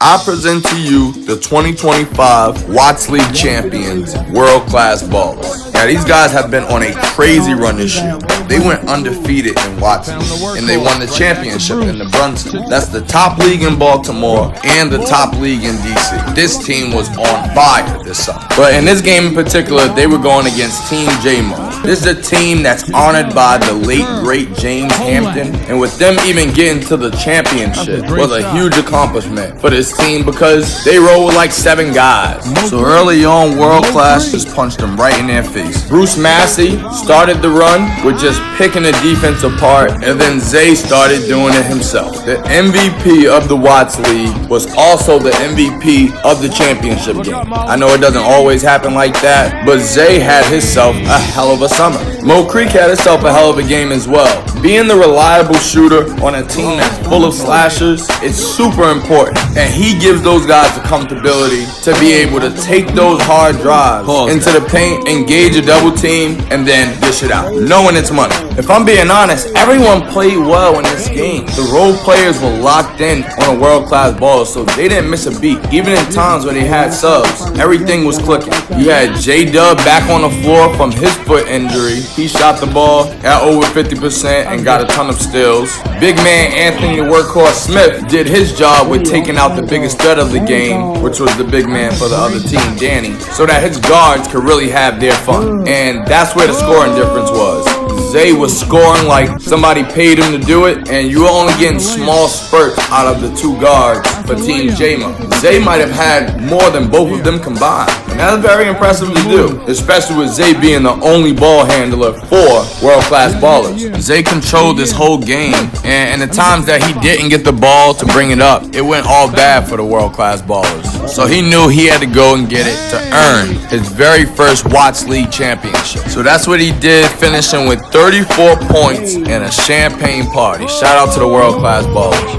I present to you the 2025 Watts League champions, world-class ballers. Now, these guys have been on a crazy run this year. They went undefeated in Watts League, and they won the championship in the Brunson. That's the top league in Baltimore and the top league in DC. This team was on fire this summer. But in this game in particular, they were going against Team J-Mo. This is a team that's honored by the late, great James Hampton, and with them even getting to the championship was a huge accomplishment for this team because they roll with like 7 guys. So early on, World Class just punched them right in their face. Bruce Massey started the run with just picking the defense apart, and then Zay started doing it himself. The MVP of the Watts League was also the MVP of the championship game. I know it doesn't always happen like that, but Zay had himself a hell of a summer. Mo Creek had himself a hell of a game as well. Being the reliable shooter on a team that's full of slashers is super important, and he gives those guys the comfortability to be able to take those hard drives into the paint, engage a double team, and then dish it out, knowing it's money. If I'm being honest, everyone played well in this game. The role players were locked in on a world-class ball, so they didn't miss a beat. Even in times when they had subs, everything was clicking. You had J-Dub back on the floor from his foot injury. He shot the ball at over 50% and got a ton of steals. Big man Anthony the Workhorse Smith did his job with taking out the biggest threat of the game, which was the big man for the other team, Danny, so that his guards could really have their fun. And that's where the scoring difference was. Zay was scoring like somebody paid him to do it, and you were only getting small spurts out of the 2 guards for Team J-Mo. Zay might have had more than both of them combined, and that's very impressive to do, especially with Zay being the only ball handler for world-class ballers. Zay controlled this whole game, and the times that he didn't get the ball to bring it up, it went all bad for the world-class ballers. So he knew he had to go and get it to earn his very first Watts League championship. So that's what he did, finishing with 34 points and a champagne party. Shout out to the world-class ballers.